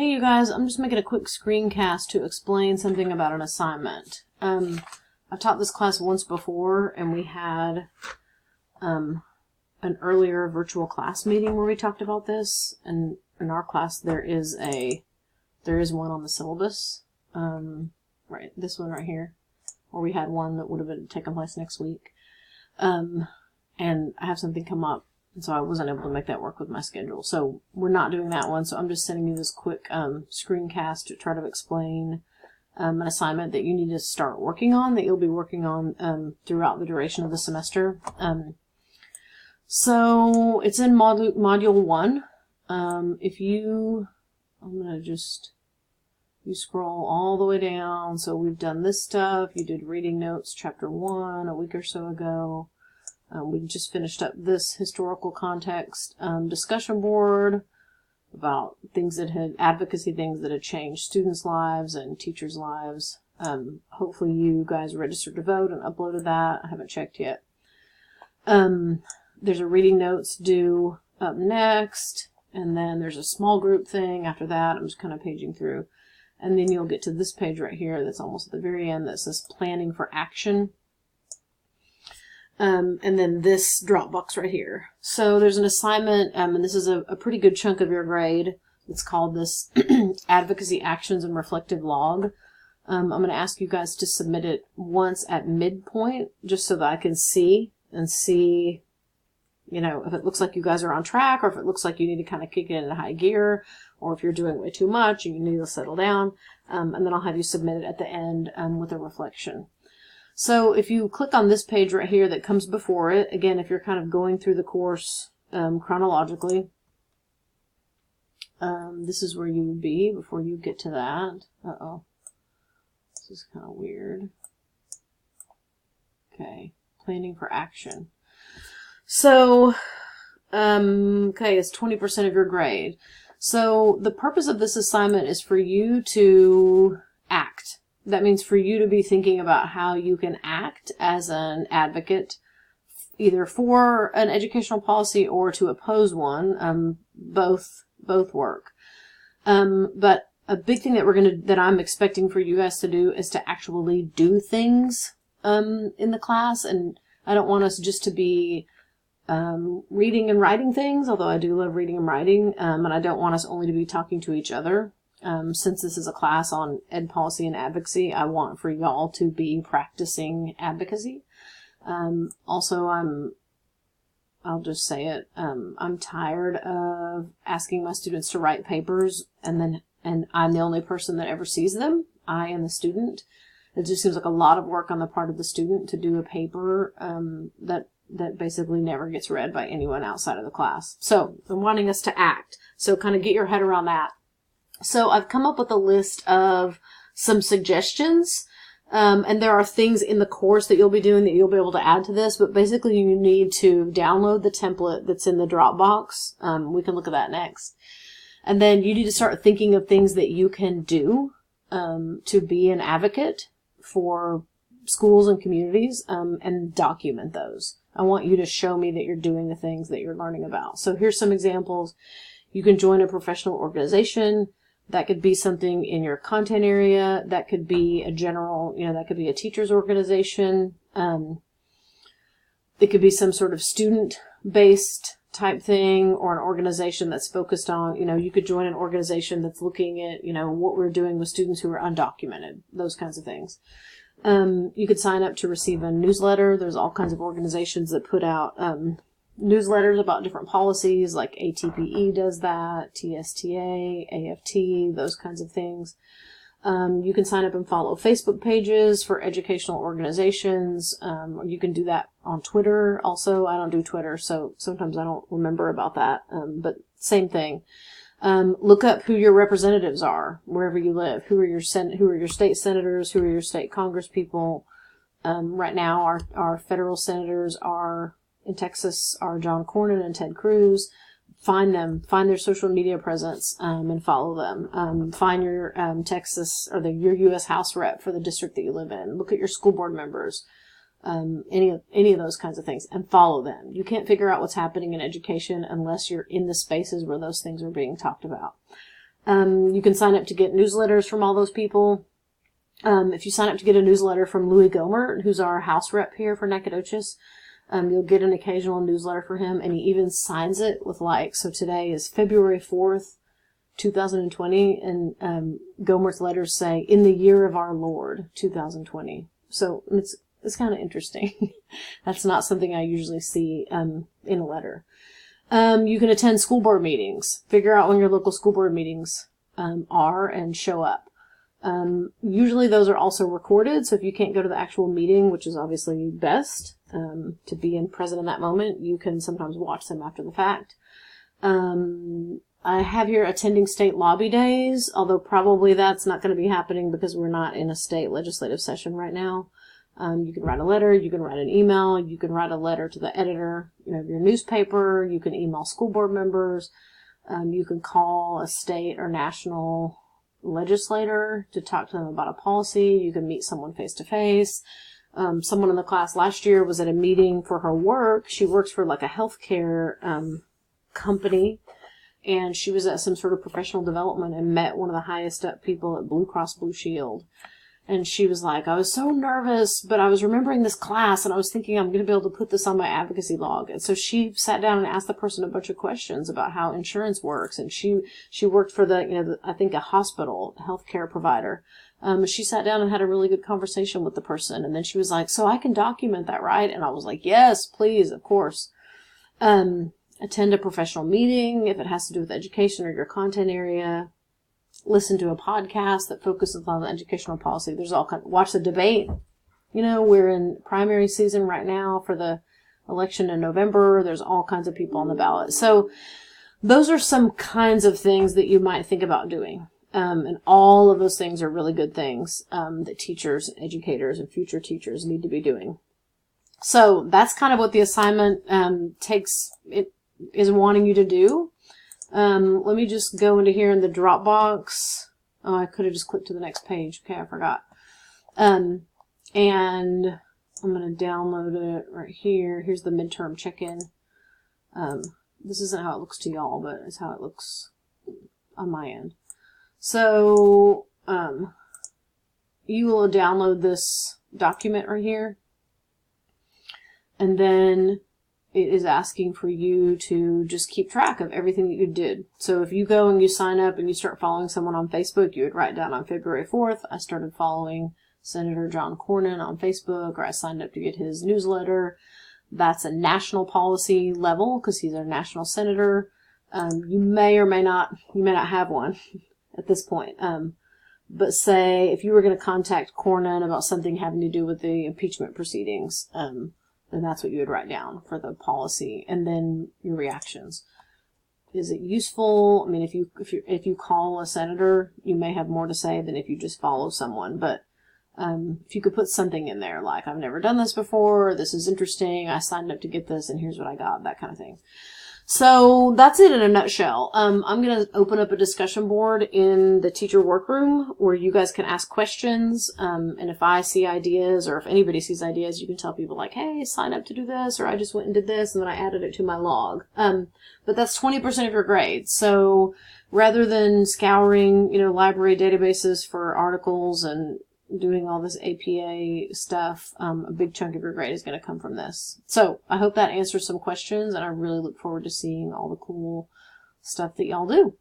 Hey you guys, I'm just making a quick screencast to explain something about an assignment. I've taught this class once before, and we had an earlier virtual class meeting where we talked about this. And in our class, there is one on the syllabus, right? This one right here, or we had one that would have been taking place next week. And I have something come up. And so I wasn't able to make that work with my schedule. So we're not doing that one. So I'm just sending you this quick screencast to try to explain an assignment that you need to start working on, that you'll be working on throughout the duration of the semester. So it's in module 1. I'm going to just, you scroll all the way down. So we've done this stuff. You did reading notes, chapter 1, a week or so ago. We just finished up this historical context discussion board about advocacy things that had changed students' lives and teachers' lives. Hopefully you guys registered to vote and uploaded that. I haven't checked yet. There's a reading notes due up next, and then there's a small group thing after that. I'm just kind of paging through. And then you'll get to this page right here that's almost at the very end that says planning for action. And then this drop box right here. So there's an assignment, and this is a pretty good chunk of your grade. It's called this Advocacy Actions and Reflective Log. I'm going to ask you guys to submit it once at midpoint, just so that I can see, you know, if it looks like you guys are on track, or if it looks like you need to kind of kick it into high gear, or if you're doing way too much and you need to settle down. And then I'll have you submit it at the end with a reflection. So if you click on this page right here that comes before it, again, if you're kind of going through the course chronologically, this is where you would be before you get to that. Uh-oh. This is kind of weird. Okay. Planning for action. So, okay, it's 20% of your grade. So the purpose of this assignment is for you to act. That means for you to be thinking about how you can act as an advocate, either for an educational policy or to oppose one. Both work. But a big thing that I'm expecting for you guys to do is to actually do things in the class. And I don't want us just to be reading and writing things, although I do love reading and writing. And I don't want us only to be talking to each other. Since this is a class on ed policy and advocacy, I want for y'all to be practicing advocacy. Also, I'll just say it, I'm tired of asking my students to write papers and I'm the only person that ever sees them. I am the student. It just seems like a lot of work on the part of the student to do a paper that basically never gets read by anyone outside of the class. So I'm wanting us to act. So kind of get your head around that. So I've come up with a list of some suggestions, and there are things in the course that you'll be doing that you'll be able to add to this, but basically you need to download the template that's in the Dropbox. We can look at that next. And then you need to start thinking of things that you can do to be an advocate for schools and communities, and document those. I want you to show me that you're doing the things that you're learning about. So here's some examples. You can join a professional organization. That could be something in your content area. That could be a general, that could be a teacher's organization. It could be some sort of student-based type thing, or an organization that's focused on, you could join an organization that's looking at, what we're doing with students who are undocumented, those kinds of things. You could sign up to receive a newsletter. There's all kinds of organizations that put out newsletters about different policies, like ATPE does that, TSTA, AFT, those kinds of things. You can sign up and follow Facebook pages for educational organizations, or you can do that on Twitter also. I don't do Twitter, so sometimes I don't remember about that, but same thing. Look up who your representatives are wherever you live. Who are your state senators? Who are your state congresspeople? Right now, our federal senators are in Texas are John Cornyn and Ted Cruz. Find them, find their social media presence, and follow them. Find your Texas or your U.S. House rep for the district that you live in. Look at your school board members, any of those kinds of things, and follow them. You can't figure out what's happening in education unless you're in the spaces where those things are being talked about. You can sign up to get newsletters from all those people. If you sign up to get a newsletter from Louis Gohmert, who's our house rep here for Nacogdoches, you'll get an occasional newsletter for him, and he even signs it with so today is February 4th, 2020, and Gohmert's letters say, "In the year of our Lord, 2020." So it's kind of interesting. That's not something I usually see in a letter. You can attend school board meetings. Figure out when your local school board meetings are and show up. Usually those are also recorded, so if you can't go to the actual meeting, which is obviously best to be present in that moment, you can sometimes watch them after the fact. I have here attending state lobby days, although probably that's not going to be happening because we're not in a state legislative session right now. You can write a letter, you can write an email, you can write a letter to the editor, of your newspaper, you can email school board members, you can call a state or national legislator to talk to them about a policy, you can meet someone face to face. Someone in the class last year was at a meeting for her work. She works for a healthcare company, and she was at some sort of professional development and met one of the highest up people at Blue Cross Blue Shield. And she was like, "I was so nervous, but I was remembering this class, and I was thinking I'm going to be able to put this on my advocacy log." And so she sat down and asked the person a bunch of questions about how insurance works. And she worked for I think a hospital, healthcare provider. She sat down and had a really good conversation with the person. And then she was like, "So I can document that, right?" And I was like, "Yes, please, of course." Attend a professional meeting if it has to do with education or your content area. Listen to a podcast that focuses on the educational policy. There's all kinds. Watch the debate. We're in primary season right now for the election in November. There's all kinds of people on the ballot. So those are some kinds of things that you might think about doing. And all of those things are really good things that teachers, educators, and future teachers need to be doing. So that's kind of what the assignment is wanting you to do. Let me just go into here in the Dropbox. Oh, I could have just clicked to the next page. Okay, I forgot. And I'm going to download it right here. Here's the midterm check-in. This isn't how it looks to y'all, but it's how it looks on my end. So, you will download this document right here. And then it is asking for you to just keep track of everything that you did. So if you go and you sign up and you start following someone on Facebook, you would write down on February 4th, I started following Senator John Cornyn on Facebook, or I signed up to get his newsletter. That's a national policy level because he's our national senator. You may not have one at this point. But say if you were going to contact Cornyn about something having to do with the impeachment proceedings, then that's what you would write down for the policy, and then your reactions. Is it useful? I mean, if you call a senator, you may have more to say than if you just follow someone. But if you could put something in there like, "I've never done this before. This is interesting. I signed up to get this, and here's what I got," that kind of thing. So that's it in a nutshell. I'm going to open up a discussion board in the teacher workroom where you guys can ask questions. And if I see ideas, or if anybody sees ideas, you can tell people like, "Hey, sign up to do this," or "I just went and did this, and then I added it to my log." But that's 20% of your grade. So rather than scouring, library databases for articles and doing all this APA stuff, a big chunk of your grade is going to come from this. So I hope that answers some questions, and I really look forward to seeing all the cool stuff that y'all do.